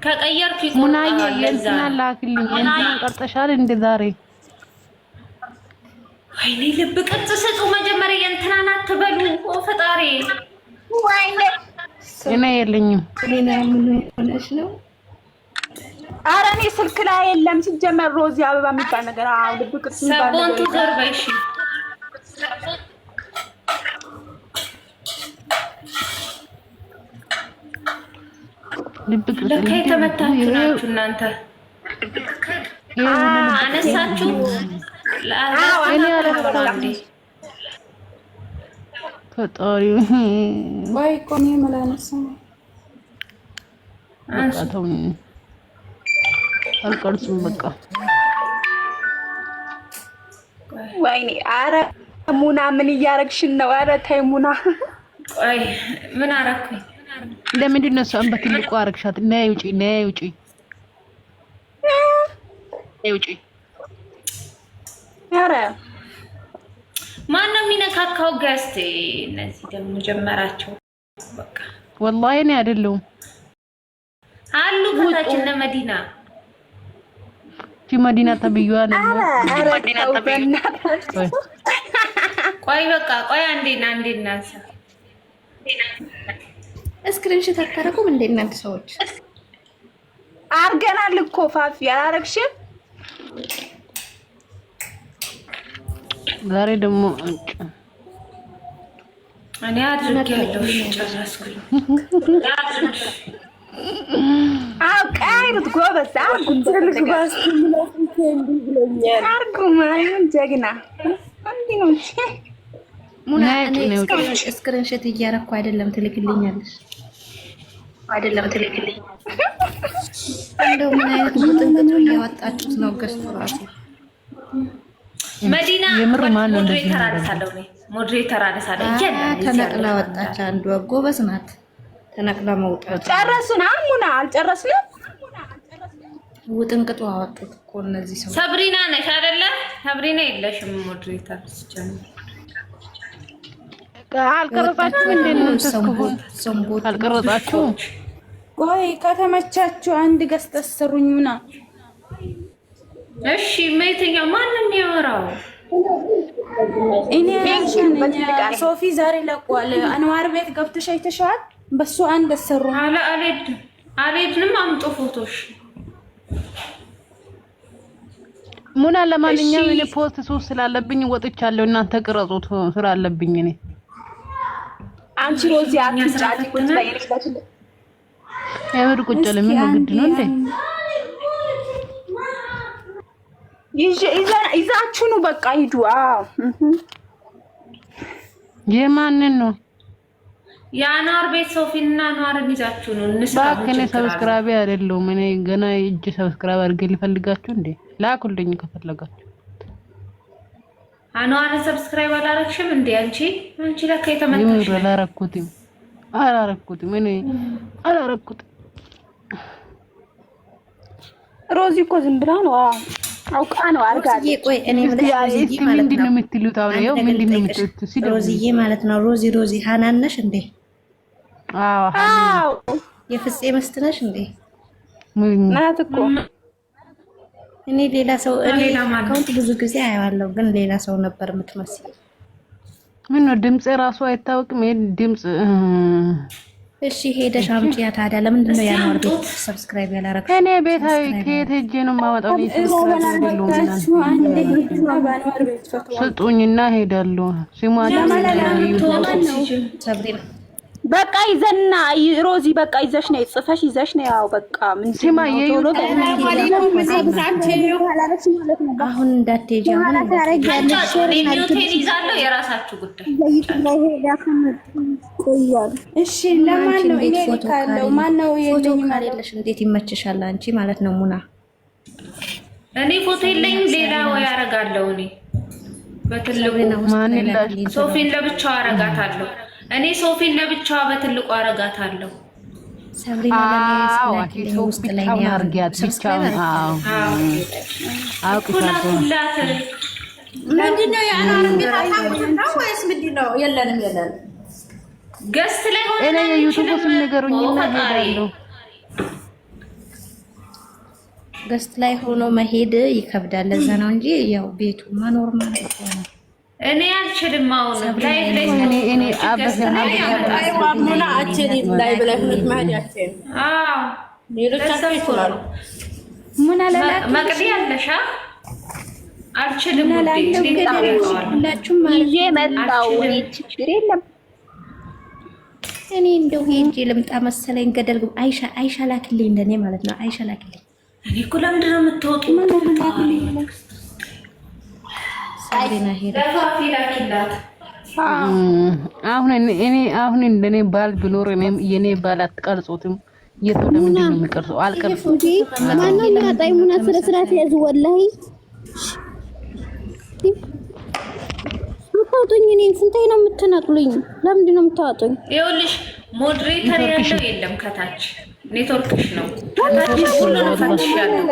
ከቀየርኩ ሙናዬ የእንትና ላክልኝ እንትና ቀርጠሻል እንደ ዛሬ ወይኔ ልብ ቅርጽ ስጡ መጀመሪያ የእንትናን አትበሉ ፈጣሪ ወይኔ እኔ የለኝም ሌላ ምን ሆነሽ ነው ኧረ እኔ ስልክ ላይ የለም ሲጀመር ሮዚ አበባ የሚባል ነገር ልብ ቅርጽ የሚባል ነገር ሰቦንቱ ዘርበሽ ልብ ቅርጽ ለካ የተመታችሁ ናችሁ እናንተ አነሳችሁ እኔ አላፈራም ፈጣሪ ወይ ቆኔ መላነሳ አንስተው አልቀርጽም በቃ ወይኔ ኧረ ሙና ምን እያረግሽን ነው ኧረ ተይ ሙና አይ ምን አረኩኝ ለምንድን ነው እሷን በትልቁ አረግሻት ነይ ውጪ ነይ ውጪ ነይ ውጪ ኧረ ማን ነው የሚነካካው ጋስቴ እነዚህ ደግሞ ጀመራቸው በቃ ወላሂ እኔ አይደለሁም አሉ ከታች እነ መዲና መዲና ተብዩዋ ነው መዲና ተብዩዋ ቆይ በቃ ቆይ አንዴ እናንሳ ስክሪንሾት አታረጉም እንደ እናንተ ሰዎች አርገናል እኮ ፋፊ አላረግሽም ዛሬ ደግሞ እኔ አድርጌያለሁ ጨረስኩኝ ቀይሩት ጎበዝ ትልቅ ባስ አርጉ ማርያም ጀግና እንዲህ ነው ሙና እኔ ስክሪንሾት እያረኩ አይደለም ትልክልኛለሽ እንደው ምን አይነት ሙጥንቅጡ እያወጣችሁት ነው ገዝቶ ራሱ መዲና የምር ማን ነው ሞዴሬተር አነሳለሁ ተነቅላ ወጣች አንዷ ጎበዝ ናት ተነቅላ መውጣት ጨረስን ሙና አልጨረስንም ውጥንቅጡ አወጡት እኮ እነዚህ ሰው ሰብሪና ነሽ አይደለ ሰብሪና የለሽም ሞዴሬተር ሲጀምር አልቀረጻችሁ እንዴ ነው ሰምቦት አልቀረጻችሁ ቆይ ከተመቻችሁ አንድ ገስተሰሩኝና እሺ መይተኛው ማንንም ያወራው እኔ ሶፊ ዛሬ ለቋል አንዋር ቤት ገብተሽ አይተሻል በሱ አንድ ሰሩ አልሄድንም አምጡ ፎቶሽ ሙና ለማንኛውም እኔ ፖስት ሶስት ስላለብኝ ወጥቻለሁ እናንተ ቅረጹት ስላለብኝ እኔ አንቺ ሮዚ አትጫጭ ቁጭ ላይ ልጅላችሁ የምር ቁጭ ለምን ነው ግድ ነው እንዴ ይዛችሁ ነው በቃ ሂዱ የማንን ነው ያኗር ቤት ሶፊና ኗርን ይዛችሁ ነው ባከነ ሰብስክራይብ አይደለም እኔ ገና እጅ ሰብስክራይብ አድርጌ ልፈልጋችሁ እንዴ ላኩልኝ ከፈለጋችሁ አኗር ሰብስክራይብ አላረክሽም እንዴ አንቺ ለካ የተመታሽ አላረኩትም እኔ አላረኩት ሮዚ እኮ ዝም ብላ ነው አውቃ ነው አርጋለች ቆይ እኔ ሮዚ ማለት ነው የምትሉት አውሬው ምንድነው የምትሉት ሮዚዬ ማለት ነው ሮዚ ሃናነሽ እንዴ አዎ የፍፄ መስትነሽ እንዴ ናት እኮ እኔ ሌላ ሰው አካውንት ብዙ ጊዜ አያዋለሁ ግን ሌላ ሰው ነበር የምትመስል ምን ነው ድምጽ ራሱ አይታወቅም ይሄ ድምጽ እሺ ሄደሽ አምጪያ ታዲያ ለምንድን ነው ያናወር ቤት ሰብስክራይብ ያላረግሽ እኔ ቤታዊ ከየት ሄጄ ነው የማወጣው ስጡኝና ሄዳለሁ ሲማላ ሰብሪና በቃ ይዘና ሮዚ በቃ ይዘሽ ነው ጽፈሽ ይዘሽ ነው ያው በቃ ምን ሲማ አሁን እንዳትሄጂ አሁን ታረጋለሽ ኒውቴን ይዛለው የራሳችሁ ጉዳይ እሺ ለማን ነው እኔ ልካለው ማን ነው የለኝ ማለሽ እንዴት ይመችሻል አንቺ ማለት ነው ሙና እኔ ፎቶ የለኝም ሌላ ወይ አረጋለሁ እኔ በትልቁ ማን ይላል ሶፊን ለብቻው አረጋታለሁ እኔ ሶፊን ለብቻዋ በትልቁ አረጋታለሁ ሰብሪና ለኔ ውስጥ ላይ ያርጋት ብቻው አውቁታለሁ ምንድነው ያናን ቤታው ወይስ ምንድነው የለንም ገስት ላይ ሆነ እኔ የዩቲዩብ ስም ነገሩኝና ሄዳለሁ ገስት ላይ ሆኖ መሄድ ይከብዳል። ለዛ ነው እንጂ ያው ቤቱ መኖር ማለት ነው። እኔ አልችልም። አሁን ላይ እኔ አበሰና አይዋሙና አችልም ላይ ብለህ ማለት ያችን ሌሎቻችሁ ይችላሉ። ምን አላላ መቅዲ ያለሻ አልችልም። ሁላችሁም ይዤ መጣው ችግር የለም። እኔ እንደው ሄጄ ልምጣ መሰለኝ ገደል አይሻ ላክልኝ እንደኔ ማለት ነው። አይሻ ላክልኝ። እኔ እኮ ለምንድን ነው የምትወጡ? አሁን እንደኔ ባል ቢኖር እኔም የኔ ባል አትቀርጹትም። የት ለምንድን ነው የሚቀርጸው? አልቀርጹም። ማነው የሚያጣኝ? ሙና ስለ ስርዓት ያዙ። ወላሂ አታውጡኝ። እኔን ስንታይ ነው የምትነቅሉኝ? ለምንድን ነው የምታወጡኝ? ይኸውልሽ ሞዴሬተር ያለው የለም ከታች ኔትወርክሽ ነው። ከታች ሁሉንም ፈትሻለሁ።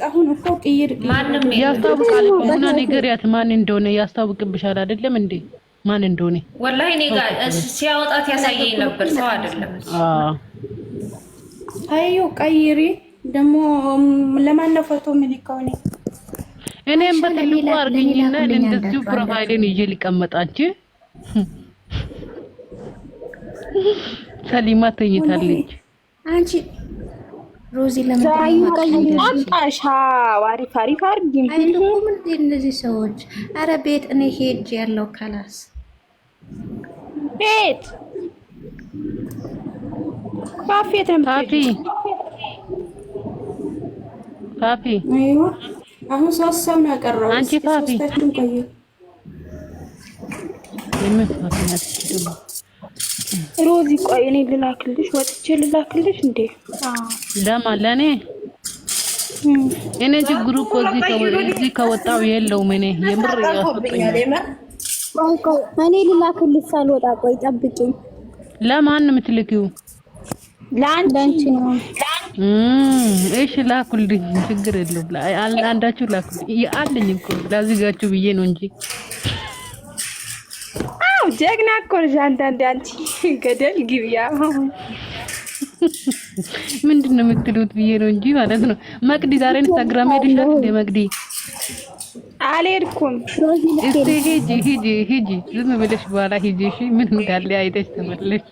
አሁን እኮ ቅይር ማንም ያስታውቃል። ሙና ንገሪያት ማን እንደሆነ ያስታውቅብሻል። አይደለም እንዴ ማን እንደሆነ? ወላሂ እኔ ጋር ሲያወጣት ያሳየኝ ነበር። ሰው አይደለም። አዩ ቀይሪ ደግሞ ለማን ነው ፎቶ የሚልከው? እኔም በትልቁ አርግኝና እንደዚህ ፕሮፋይልን ይዤ ሊቀመጣች ሰሊማ ተኝታለች። አንቺ ሮዚ ለምን አጣሻ ዋሪፍ አሪፍ አርግኝ አይደለም እንዴ እነዚህ ሰዎች? አረ ቤት እኔ ሄጅ ያለው ካላስ ቤት ባፌት ነው ፓፒ አይዋ አሁን ሶስት ሰው ነው ያቀረው። አንቺ ፓፒ ሶስታችሁን ቆዩ። ሮዚ ቆይ እኔ ልላክልሽ፣ ወጥቼ ልላክልሽ እንዴ? ለኔ እኔ ችግሩ እኮ እዚህ ከወጣው የለውም። እኔ የምር ያስወጣኛል። እኔ ልላክልሽ ሳልወጣ ቆይ ጠብቂኝ። ለማን ነው የምትልኪው? ለአንቺ ነው። እሺ ላኩልኝ፣ ችግር የለውም። አንዳችሁ ላኩልኝ አለኝ እኮ ላዝጋችሁ ብዬ ነው እንጂ። አው ጀግና እኮ ነሽ አንቺ ገደል ግብያ ምንድነው የምትሉት ብዬ ነው እንጂ ማለት ነው። መቅዲ ዛሬ ኢንስታግራም ሄድሻል እንደ መቅዲ? አልሄድኩም። እስቲ ሂጂ ዝም ብለሽ በኋላ ሂጂ። እሺ ምን እንዳለ አይተሽ ተመለሽ።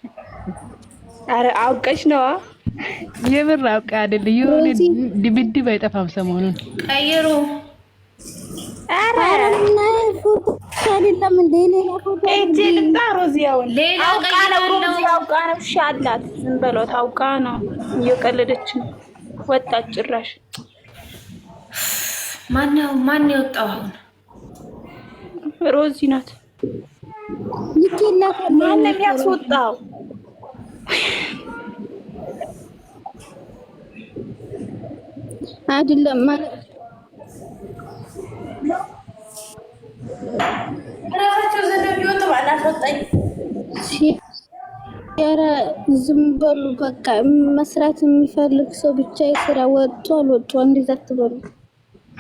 አረ አውቀሽ ነው? የምር አውቃ አይደል? የሆነ ድብድብ አይጠፋም ሰሞኑን። ቀይሩ። አረ ፎቶ አይደለም እንደ ሌላ ፎቶ እጂ ልጣሮዚያው ሌላ አውቃ ነው ሻላት። ዝም በለው ታውቃ ነው እየቀለደች ነው። ወጣች ጭራሽ። ማን የወጣው አሁን? ሮዚ ናት። ይኬላ ማንም ያስወጣው አይደለም ማለት ራሳቸው ዘንድ ቢወጡ ባላስወጣኝ። ኧረ ዝም በሉ በቃ። መስራት የሚፈልግ ሰው ብቻ ይስራ። ወጡ አልወጡ እንደዛ አትበሉ።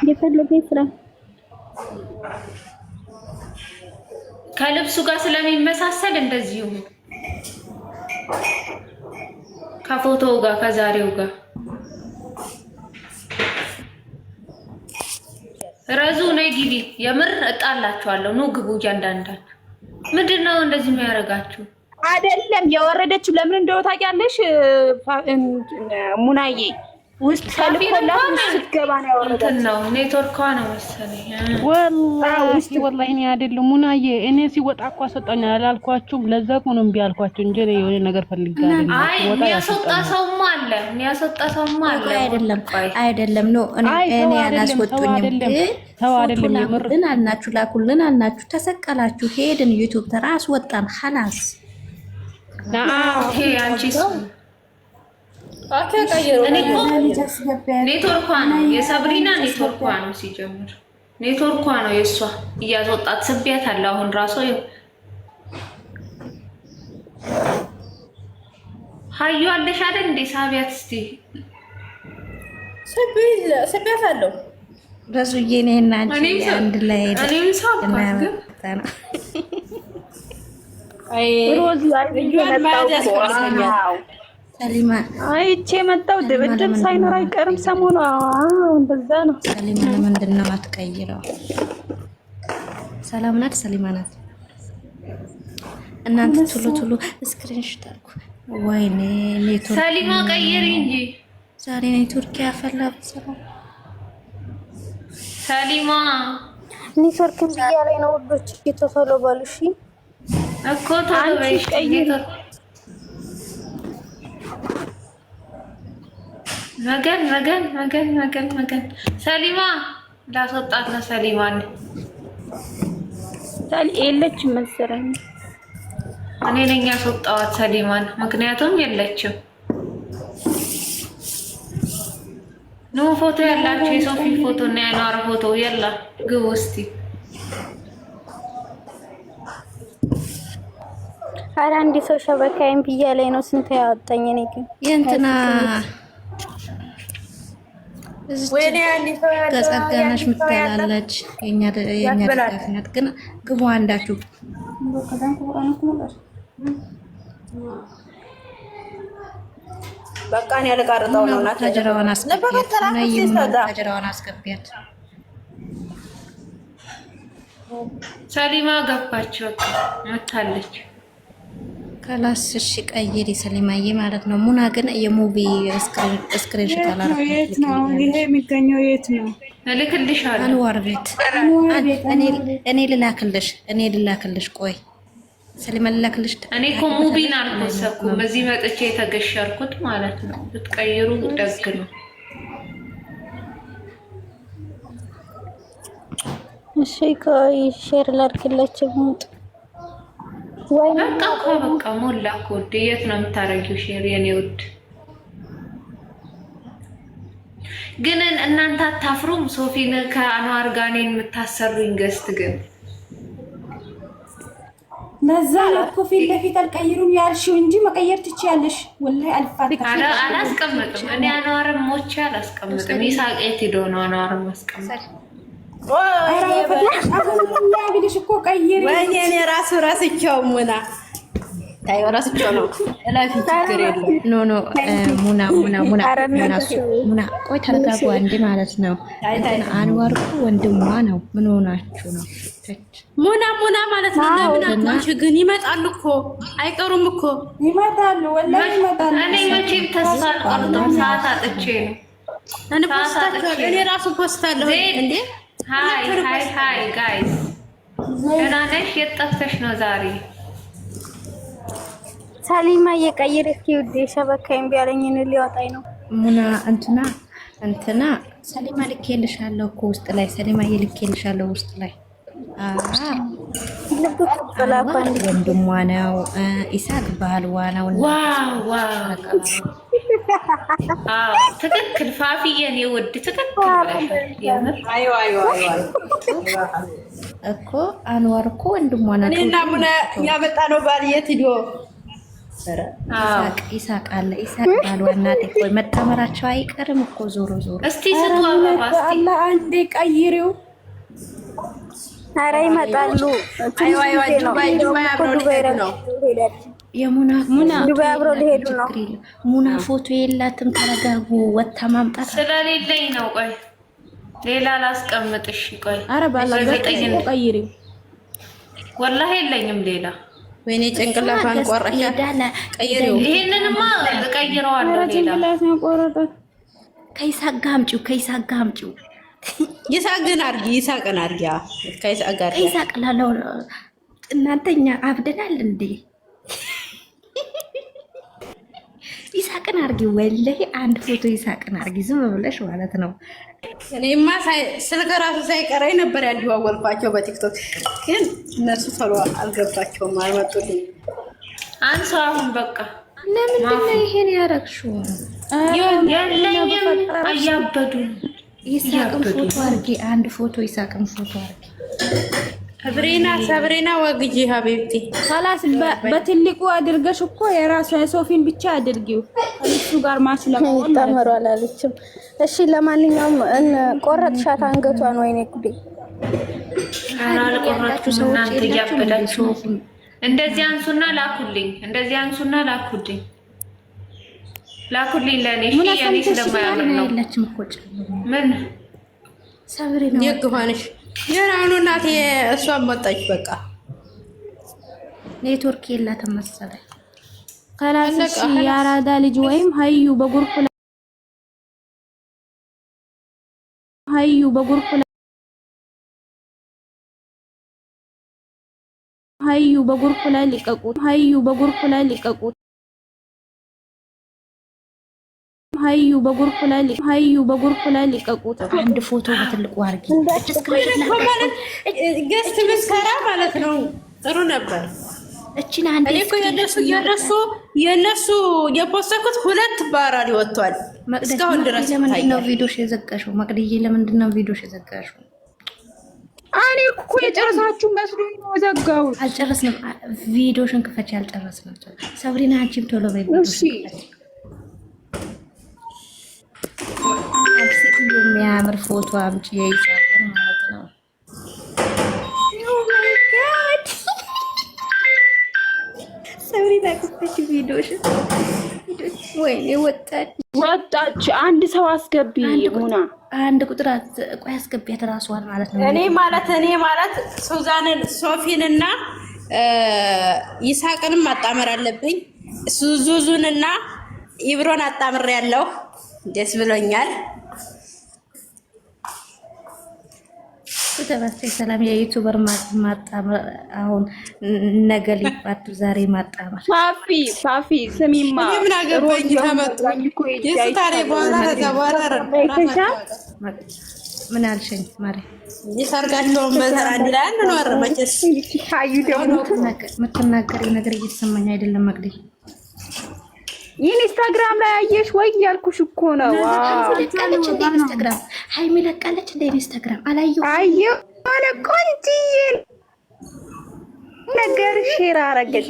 የፈለገ ይስራ። ከልብሱ ጋር ስለሚመሳሰል እንደዚሁ ከፎቶው ጋር ከዛሬው ጋር ረዙ ነይ ግቢ። የምር እጣላችኋለሁ። ኑ ግቡ እያንዳንዳችሁ። ምንድነው እንደዚህ የሚያደርጋችሁ? አይደለም የወረደችው ለምን እንደው ታውቂያለሽ? ሙናዬ ውስጥ ከልኮላ ስትገባ ነው ያወረደችው። ኔትወርኳ ነው መሰለኝ። ወላሂ እኔ አይደለም ሙናዬ፣ እኔ ሲወጣ እኮ አሰጣኝ አላልኳችሁም? ለዛ እኮ ነው እምቢ አልኳችሁ እንጂ የሆነ ነገር ፈልጋለሁ። አይ የሚያስወጣ ሰውማ አለ። አይደለም ነው እኔ ያላስወጡኝም። ተው አይደለም የምር ግን ላኩልን አልናችሁ፣ ተሰቀላችሁ፣ ሄድን ዩቲዩብ ተራስ ወጣን ሐላስ ኦኬ። አንቺስ ኔትወርኳ ነው የሰብሪና ኔትወርኳ ነው። ሲጀምር ኔትወርኳ ነው የእሷ እያስወጣት ስቢያት አለ። አሁን ራሱ ሀዩ አለሽ አይደል እንዴ? ሳቢያት እስቲ ስቢያት አለው ረሱዬ ነና አንቺ አንድ ላይ እኔም ሳብኳት ግን ሮዚ አይደለም ሰሊማ አይቼ መጣው ድብድብ ሳይኖር አይቀርም ሰሞኑ። እንደዛ ነው። ሰሊማ ለምንድን ነው አትቀይረው? ሰላም ናት፣ ሰሊማ ናት። እናንተ ቶሎ ስክሪንሾት አልኩ። ወይኔ ኔትወርክ ሰሊማ ቀይሪ እንጂ ዛሬ ኔትወርክ ያፈላል። ሰሊማ ኔትወርክ ብያለኝ ነው ወዶች እየተፈሎ ባሉሽ እኮ ታበይሽ ቀይሪ መገን ሰሊማ ላስወጣት ነው። ሰሊማን የለች መሰለኝ። እኔ ነኝ ያስወጣዋት ሰሊማን፣ ምክንያቱም የለችም። ነው ፎቶ ያላችሁ የሶፊ ፎቶ እና የአንዋር ፎቶ ያላ ግቡ እስቲ። ኧረ አንድ ሰው ሸበካይም ብያለኝ ነው። ስንት ያወጣኝ እኔ ግን የእንትና ወይኔ ተጸጋናሽ ምትላለች። የኛ ድጋፍ ናት። ግን ግቡ አንዳችሁ በቃ እኔ ያልቀርጠው ነው። ናት ታጀራዋን አስገቢያት። ሰሊማ ገባች። በቃ መታለች። ከላስ እሺ ቀይሪ ሰሊማዬ ማለት ነው። ሙና ግን የሙቪ ስክሪንሾት አላረፈም። የት ነው ይሄ የሚገኘው? የት ነው? እልክልሻለሁ። አንዋር ቤት እኔ ልላክልሽ። ቆይ ሰሊማ ልላክልሽ። እኔ እኮ ሙቪን አልመሰኩም። በዚህ መጥቼ የተገሸርኩት ማለት ነው። ብትቀይሩ ደግ ነው። እሺ ቆይ ሼር ላድርግላችሁ። በቃ ሞላ እኮ ውዴ። የት ነው የምታረጊው ሼር የኔ ውድ? ግን እናንተ አታፍሩም? ሶፊን ከአንዋር ጋር እኔን የምታሰሩኝ ገስት ግን ለዛ እኮ ፊት ለፊት አልቀይሩም ያልሽው እንጂ መቀየር ትችያለሽ። ወላሂ አላስቀምጥም። እኔ አንዋርን ሞቼ አላስቀምጥም። ይሳቅ የት ሄዶ ነው አንዋርን ማስቀምጥ? ብልሽ እኮ ቀይሪ። ወይኔ እኔ ራስቸው ሙና ታዩ ራስቸው ነው እላፊ ችግር የለም። ኖ ሙና ቆይ ተረጋጉ እንዴ ማለት ነው። እንትን አንዋር እኮ ወንድሟ ነው። ምን ሆናችሁ ነው? ሙና ማለት ነው። ለምን አትመጪ ግን? ይመጣሉ እኮ አይቀሩም እኮ ይመጣሉ። ወላሂ ይመጣሉ። እኔ መቼም ተስፋ አልቆርጥም። ሰዓት አጥቼ ነው። እኔ ራሱ ፖስታለሁ እንዴ። ሃይ ጋይስ፣ ደህና ነሽ? የት ጠፍተሽ ነው ዛሬ? ሰሊማ እየቀየረች ውዴ ሸበካይም ቢያለኝን ሊወጣኝ ነው። ሙና እንትና ሰሊማ ልኬልሻለሁ እኮ ውስጥ ላይ ሰሊማ ልኬልሻለሁ ውስጥ ላይ ልብ ቆላባን ወንድሟ ነው። ኢሳቅ ባልዋ ነው። ዋው ትክክል ፋፊዬ፣ እኔ ውድ ትክክል ብለሻል። አይዋ እኮ አንዋር እኮ ወንድሟ ነው። እኔና ሙና ያመጣ ነው ባል የት ሂዶ ኢሳቅ አለ። ኢሳቅ ባልዋ እናቴ ቆይ መጣመራቸው አይቀርም እኮ ዞሮ እስቲ ስጡ አበባ እስቲ አላ አንዴ ቀይሪው። ኧረ ይመጣሉ። አይዋ ዱባይ አብረው ሊሄዱ ነው። የሙና ዱባይ አብረው ሊሄዱ ነው። ሙና ፎቶ የላትም። ተረጋጉ። ወታ ማምጣት ስለሌለኝ ነው። ቆይ ሌላ ላስቀምጥሽ። ቆይ ኧረ ባላገጠኝ ቀይሪው። ወላሂ የለኝም ሌላ። ወይኔ ጭንቅላቷን ቆረሻ። ቀይሪው። ይሄንንማ ቀይረዋለሁ። ሌላ ጭንቅላት ነው ቆረጠት። ከይሳቅ ጋር አምጪው። ይሳቅን አርጊ። ከይሳቅ ጋር ከይሳቅ ላለው እናንተኛ አብደናል እንዴ? ይሳቅን አርጊ። ወላሂ አንድ ፎቶ ይሳቅን አርጊ። ዝም ብለሽ ማለት ነው። እኔማ ስልክ ራሱ ሳይቀረኝ ነበር ያደዋወልኳቸው በቲክቶክ ግን እነሱ ቶሎ አልገባቸውም፣ አልመጡልኝ። አንሱ አሁን በቃ። ለምንድን ነው ይሄን ያረግሽው? የለኝም። አያበዱ። ይሳቅን ፎቶ አርጊ። አንድ ፎቶ ይሳቅን ፎቶ አርጊ። ሰብሬና ወግጂ ሀቢብቲ خلاص በትልቁ አድርገሽ እኮ የራሱ የሶፊን ብቻ አድርጊው። እሱ ጋር ማስለማውን ተመሯል አለችም። እሺ ለማንኛውም ቆረጥሻት አንገቷን። ወይኔ ጉዴ! አልቆረጥኩም። እናንተ እያበዳችሁ እንደዚህ አንሱና ላኩልኝ። ላኩልኝ ለኔ ያኔ ስለማያምር ነው። ምን ሰብሪ ነው የግፋንሽ የራኑ እናቴ እሷም ወጣች። በቃ ኔትወርክ የላትም መሰለኝ። ከላስሽ ያራዳ ልጅ ወይም ሀዩ በጉርፍ ላይ ሊቀቁት። አንድ ፎቶ በትልቁ አርጊ ገስት ብስከራ ማለት ነው። ጥሩ ነበር። እቺን አንዴ እኮ የነሱ የፖስተኩት 2 ባራሪ ወጥቷል። እስካሁን ድረስ ለምንድን ነው ቪዲዮሽ የዘጋሽው? መቅደዬ ለምንድን ነው ቪዲዮሽ የዘጋሽው? እኔ እኮ የጨረሳችሁ መስሎኝ ነው ዘጋው። አልጨረስንም። ቪዲዮሽን ክፈች። አልጨረስንም። ሰብሪና አንቺም ቶሎ በይ። እሺ የሚያምር ፎቶ አምጪ የይሳቅ ማለት ነው። ኦ ማይ ጋድ ሰብሪና ክፈች ቪዲዮሽን። ወይኔ ወጣች። አንድ ሰው አስገቢ ሙና። አንድ ቁጥር ቆይ አስገቢያት እራሷን ማለት ነው። እኔ ማለት ሱዛንን ሶፊንና ይሳቅንም ማጣመር አለብኝ። ዙዙንና ኢብሮን አጣምር ያለው ደስ ብሎኛል። ተባስተ ሰላም የዩቲዩበር ማጣመር አሁን ነገ ሊባቱ ዛሬ ማጣመር ፋፊ ስሚማ ምን አገባኝ ተመጡ የስታሪ በኋላ ተባረረ። ምን አልሽኝ ማሪ? ይሰርጋቸው በዘራ እንዲላን ነው አረመጨስ ታዩ ደግሞ የምትናገሪው ነገር እየተሰማኝ አይደለም መቅደይ። ኢንስታግራም ላይ አየሽ ወይ ያልኩሽ እኮ ነው። ለቃለች እንደ ኢንስታግራም ሃይሚ ለቃለች እንደ ኢንስታግራም አላየሁ። አየሁ አለ ቆንጂዬ ነገር ሼር አረገች።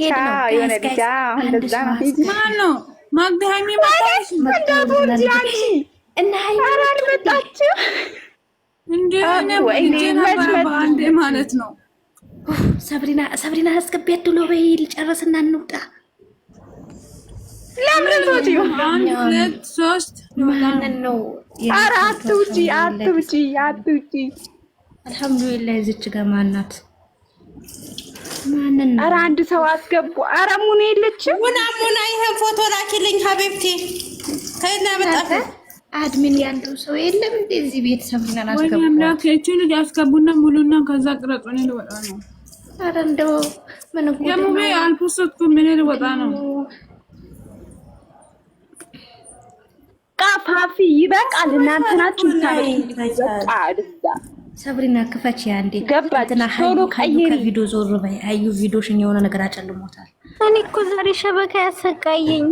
የሆነ ልጅ እንደዛ ነው። ማን ነው ማግደ ሃይሚ ማለት እንዳትወጂ አንቺ እና ሃይሚ አልመጣች እንዴ አንዴ ማለት ነው። ሰብሪና አስገቢያት ድሎ በይ ልጨርስና እንውጣ። ለምን ዞጂ 1 2 3 ማንን ነው? ኧረ አትውጪ። አልሐምዱሊላህ እዚች ጋር ማናት? ማንን ነው? ኧረ አንድ ሰው አስገቡ። ኧረ ሙኔ የለችም። ሙና ይሄን ፎቶ ላኪልኝ ሀቢብቲ። ከእና መጣፍ አድሚን ያለው ሰው የለም እንደዚህ ቤት ሰብሪና አስገቡ። ወይ አምላክ እቺ ልጅ አስገቡና ሙሉና ከዛ ቅረጹን ልወጣ ነው። ኧረ እንደው ምን ጉድ የሙቤ አልፖስትኩም ምን ልወጣ ነው። ፋፊ ይበቃል። እናንተ ናችሁ ታውቃለህ። ሰብሪና ክፈች አንዴ ገባትና ቶሎ ከቪዲዮ ዞር በይ። አዩ ቪዲዮሽን የሆነ ነገር አጨልሞታል። እኔ እኮ ዛሬ ሸበካ ያሰቃየኝ።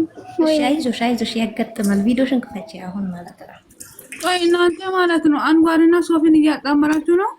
አይዞሽ ያጋጥማል። ቪዲዮሽን ክፈች አሁን ማለት ነው። ቆይ እናንተ ማለት ነው አንጓርና ሶፊን እያጣመራችሁ ነው።